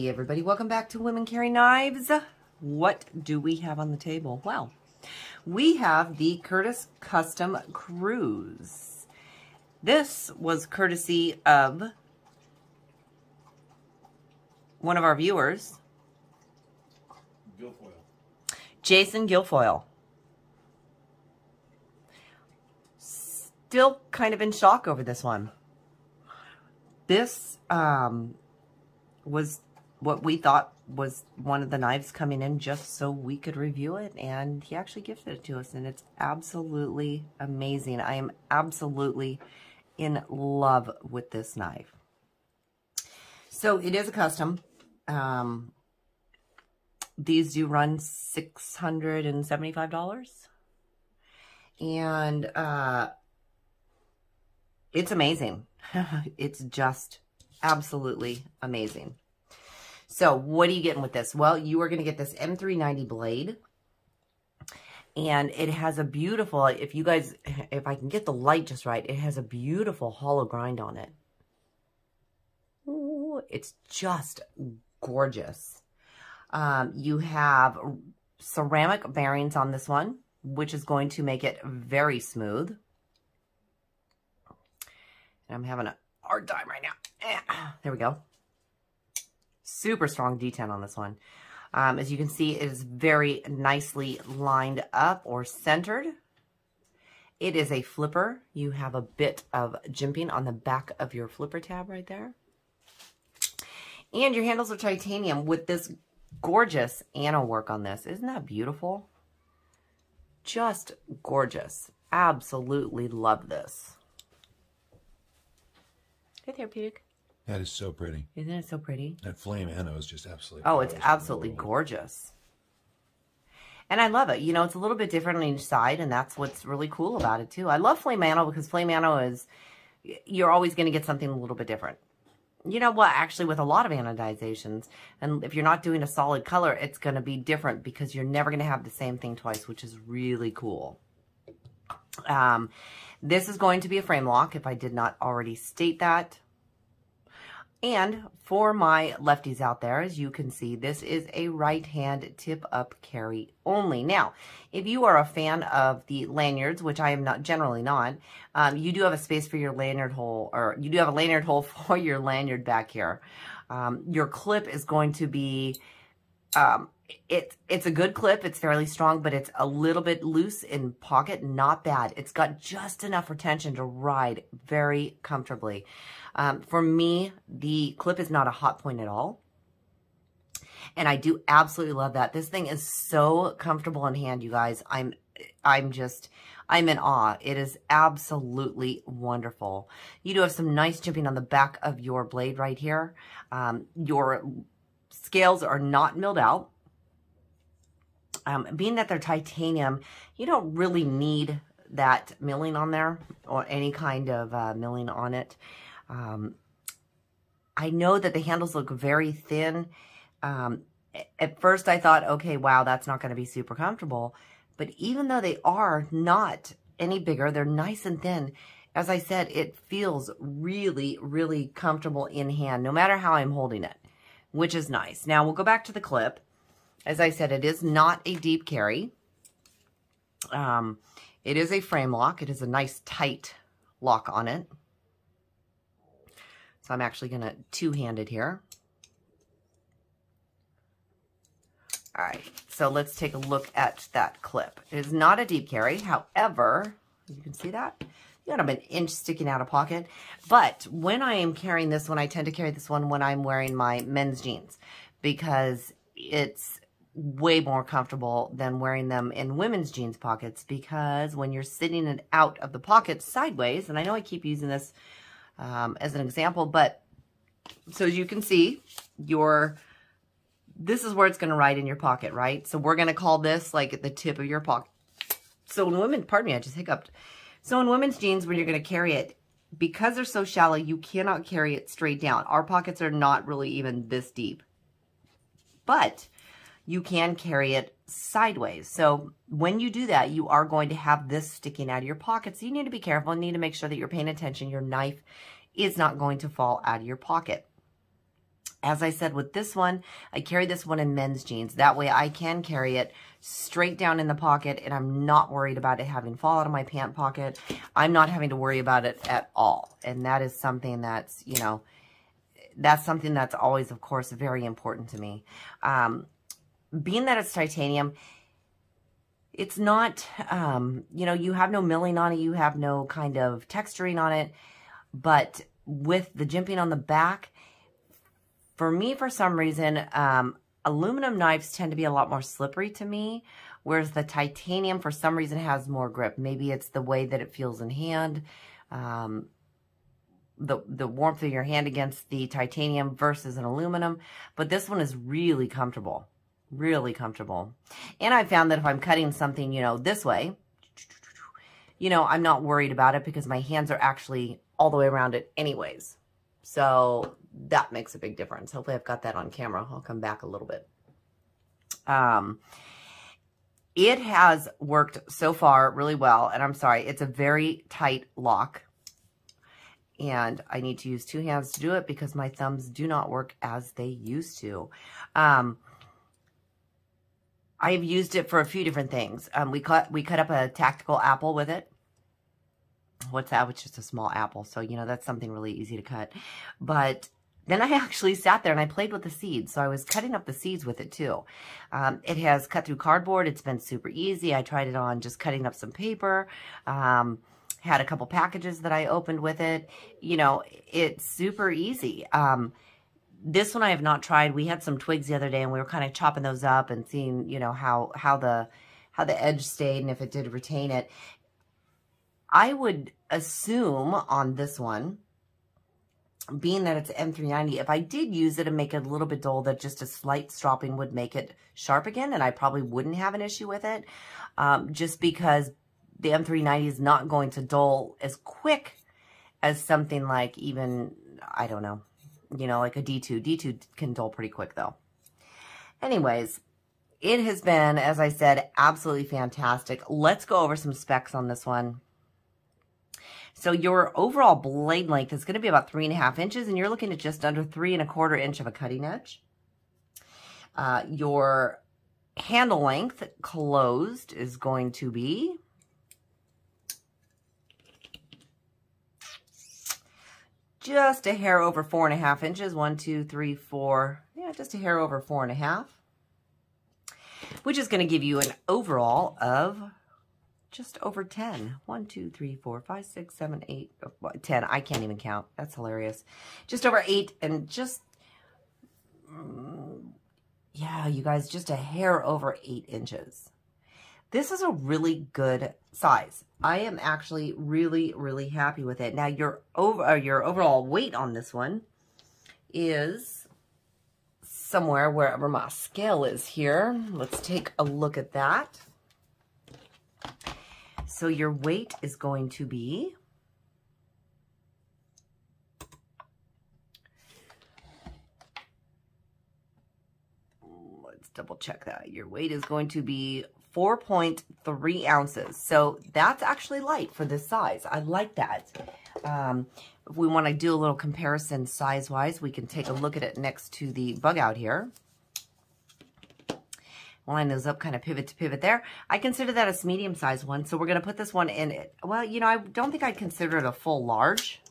Hey everybody, welcome back to Women Carry Knives. What do we have on the table? Well, we have the Curtis Custom Cruze. This was courtesy of one of our viewers, Jason Guilfoyle. Still kind of in shock over this one. This was what we thought was one of the knives coming in just so we could review it, and he actually gifted it to us, and it's absolutely amazing. I am absolutely in love with this knife. So it is a custom. These do run $675, and it's amazing. It's just absolutely amazing. So what are you getting with this? Well, you are going to get this M390 blade, and it has a beautiful, if I can get the light just right, it has a beautiful hollow grind on it. Ooh, it's just gorgeous. You have ceramic bearings on this one, which is going to make it very smooth. And I'm having a hard time right now. There we go. Super strong detent on this one. As you can see, it is very nicely lined up or centered. It is a flipper. You have a bit of jimping on the back of your flipper tab right there. And your handles are titanium with this gorgeous anno work on this. Isn't that beautiful? Just gorgeous. Absolutely love this. Hey, therapeutic. That is so pretty. Isn't it so pretty? That flame anno is just absolutely Oh, it's absolutely gorgeous. And I love it. You know, it's a little bit different on each side, and that's what's really cool about it, too. I love flame anno because flame anno is, you're always going to get something a little bit different. You know what? Actually, with a lot of anodizations, and if you're not doing a solid color, it's going to be different because you're never going to have the same thing twice, which is really cool. This is going to be a frame lock, if I did not already state that. And for my lefties out there, as you can see, this is a right-hand tip-up carry only. Now, if you are a fan of the lanyards, which I am not, generally not, you do have a space for your lanyard hole, or you do have a lanyard hole for your lanyard back here. Your clip is going to be, it's a good clip. It's fairly strong, but it's a little bit loose in pocket. Not bad. It's got just enough retention to ride very comfortably. For me, the clip is not a hot point at all. And I do absolutely love that. This thing is so comfortable in hand, you guys. I'm in awe. It is absolutely wonderful. You do have some nice jimping on the back of your blade right here. Your scales are not milled out. Being that they're titanium, you don't really need that milling on there or any kind of milling on it. I know that the handles look very thin. At first I thought, okay, wow, that's not going to be super comfortable. But even though they are not any bigger, they're nice and thin. As I said, it feels really, really comfortable in hand, no matter how I'm holding it, which is nice. Now we'll go back to the clip. As I said, it is not a deep carry. It is a frame lock. It is a nice tight lock on it. So I'm actually going to two-hand it here. All right, so let's take a look at that clip. It is not a deep carry. However, you can see that. You got about an inch sticking out of pocket. But when I am carrying this one, I tend to carry this one when I'm wearing my men's jeans because it's way more comfortable than wearing them in women's jeans pockets, because when you're sitting it out of the pocket sideways, and I know I keep using this as an example, but so as you can see, this is where it's going to ride in your pocket, right? So we're going to call this like at the tip of your pocket. So in women, pardon me, I just hiccuped. So in women's jeans, when you're going to carry it, because they're so shallow, you cannot carry it straight down. Our pockets are not really even this deep, but you can carry it sideways. So when you do that, you are going to have this sticking out of your pocket. So you need to be careful and need to make sure that you're paying attention. Your knife is not going to fall out of your pocket. As I said with this one, I carry this one in men's jeans. That way I can carry it straight down in the pocket, and I'm not worried about it having fall out of my pant pocket. I'm not having to worry about it at all. And that is something that's, you know, that's something that's always, of course, very important to me. Being that it's titanium, it's not, you know, you have no milling on it. You have no kind of texturing on it. But with the jimping on the back, for me, for some reason, aluminum knives tend to be a lot more slippery to me, whereas the titanium, for some reason, has more grip. Maybe it's the way that it feels in hand, the warmth of your hand against the titanium versus an aluminum. But this one is really comfortable, really comfortable. And I found that if I'm cutting something, you know, this way, you know, I'm not worried about it because my hands are actually all the way around it anyways. So that makes a big difference. Hopefully I've got that on camera. I'll come back a little bit. It has worked so far really well. And I'm sorry, it's a very tight lock. And I need to use 2 hands to do it because my thumbs do not work as they used to. I've used it for a few different things. We cut up a tactical apple with it. What's that? It's just a small apple. So, you know, that's something really easy to cut. But then I actually sat there and I played with the seeds. So I was cutting up the seeds with it too. It has cut through cardboard. It's been super easy. I tried it on just cutting up some paper. Had a couple packages that I opened with it. You know, it's super easy. This one I have not tried. We had some twigs the other day and we were kind of chopping those up and seeing, you know, how the edge stayed and if it did retain it. I would assume on this one, being that it's M390, if I did use it and make it a little bit dull, that just a slight stropping would make it sharp again, and I probably wouldn't have an issue with it, just because the M390 is not going to dull as quick as something like even, I don't know, you know, like a D2. D2 can dull pretty quick, though. Anyways, it has been, as I said, absolutely fantastic. Let's go over some specs on this one. So your overall blade length is going to be about 3.5 inches, and you're looking at just under 3¼ inch of a cutting edge. Your handle length closed is going to be just a hair over 4.5 inches. 1, 2, 3, 4. Yeah, just a hair over 4.5, which is going to give you an overall of just over 10. 1, 2, 3, 4, 5, 6, 7, 8, 10. I can't even count. That's hilarious. Just over 8 and just, yeah, you guys, just a hair over 8 inches. This is a really good size. I am actually really, really happy with it. Now, your overall weight on this one is somewhere wherever my scale is here. Let's take a look at that. So your weight is going to be, let's double check that. Your weight is going to be 4.3 ounces. So that's actually light for this size. I like that. If we want to do a little comparison size-wise, we can take a look at it next to the bug out here. Line those up, kind of pivot to pivot there. I consider that a medium-sized one, so we're going to put this one in it. Well, you know, I don't think I'd consider it a full large.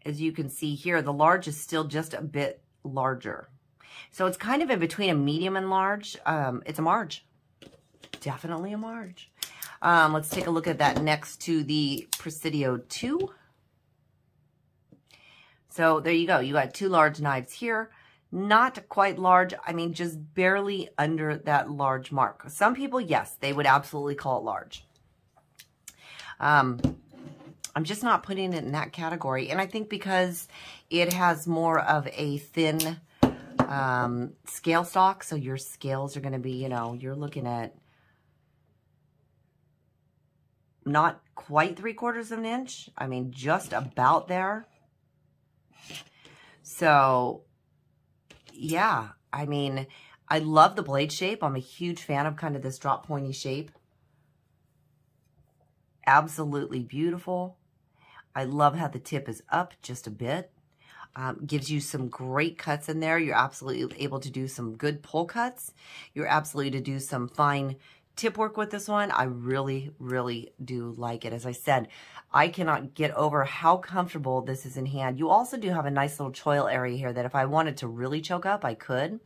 As you can see here, the large is still just a bit larger. So it's kind of in between a medium and large. It's a large. Definitely a large. Let's take a look at that next to the Presidio 2. So there you go. You got 2 large knives here. Not quite large. I mean, just barely under that large mark. Some people, yes, they would absolutely call it large. I'm just not putting it in that category. And I think because it has more of a thin scale stock, so your scales are going to be, you know, you're looking at not quite 3/4 of an inch. I mean, just about there. So yeah, I mean, I love the blade shape. I'm a huge fan of kind of this drop pointy shape. Absolutely beautiful. I love how the tip is up just a bit. Gives you some great cuts in there. You're absolutely able to do some good pull cuts. You're absolutely to do some fine tip work with this one. I really, really do like it. As I said, I cannot get over how comfortable this is in hand. You also do have a nice little choil area here that if I wanted to really choke up, I could.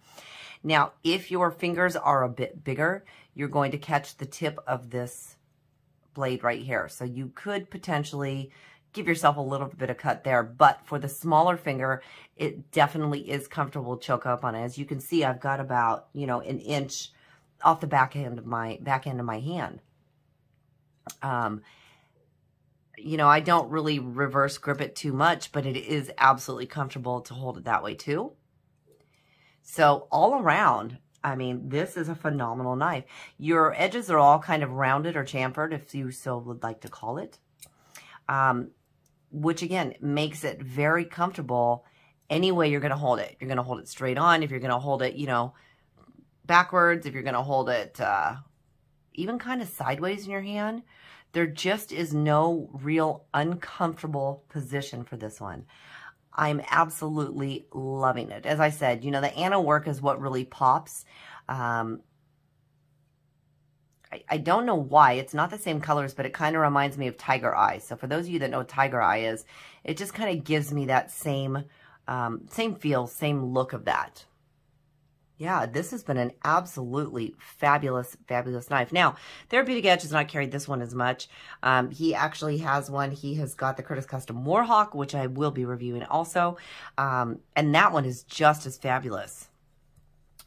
Now, if your fingers are a bit bigger, you're going to catch the tip of this blade right here. So you could potentially give yourself a little bit of cut there, but for the smaller finger, it definitely is comfortable to choke up on it. As you can see, I've got about, you know, an inch off the back end of my hand. You know, I don't really reverse grip it too much, but it is absolutely comfortable to hold it that way too. So all around, I mean, this is a phenomenal knife. Your edges are all kind of rounded or chamfered, if you so would like to call it. Which again, makes it very comfortable any way you're going to hold it. You're going to hold it straight on. If you're going to hold it, you know, backwards, if you're going to hold it even kind of sideways in your hand, there just is no real uncomfortable position for this one. I'm absolutely loving it. As I said, you know, the Anna work is what really pops. I don't know why. It's not the same colors, but it kind of reminds me of Tiger Eye. So for those of you that know what Tiger Eye is, it just kind of gives me that same feel, same look of that. Yeah, this has been an absolutely fabulous, fabulous knife. Now, Therapeutic Edge has not carried this one as much. He actually has one. He has got the Curtis Custom Warhawk, which I will be reviewing also. And that one is just as fabulous.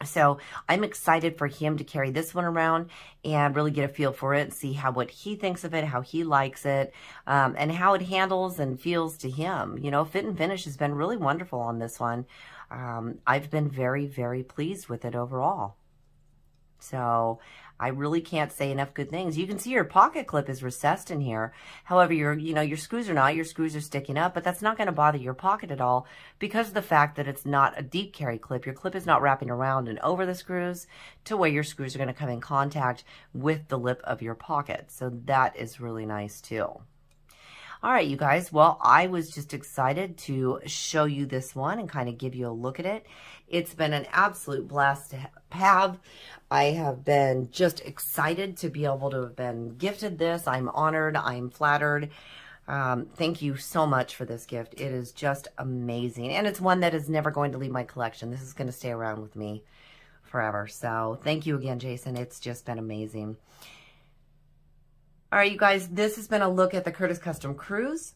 So I'm excited for him to carry this one around and really get a feel for it and see what he thinks of it, how he likes it, and how it handles and feels to him. You know, fit and finish has been really wonderful on this one. I've been very, very pleased with it overall. So I really can't say enough good things. You can see your pocket clip is recessed in here. However, your screws are not. Your screws are sticking up, but that's not going to bother your pocket at all because of the fact that it's not a deep carry clip. Your clip is not wrapping around and over the screws to where your screws are going to come in contact with the lip of your pocket. So that is really nice too. All right, you guys. Well, I was just excited to show you this one and kind of give you a look at it. It's been an absolute blast to have. I have been just excited to be able to have been gifted this. I'm honored. I'm flattered. Thank you so much for this gift. It is just amazing. And it's one that is never going to leave my collection. This is going to stay around with me forever. So thank you again, Jason. It's just been amazing. All right, you guys, this has been a look at the Curtis Custom Cruze.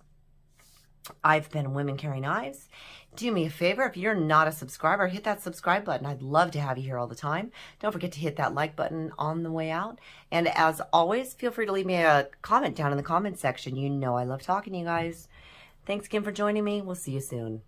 I've been Women Carry Knives. Do me a favor, if you're not a subscriber, hit that subscribe button. I'd love to have you here all the time. Don't forget to hit that like button on the way out. And as always, feel free to leave me a comment down in the comment section. You know I love talking to you guys. Thanks again for joining me. We'll see you soon.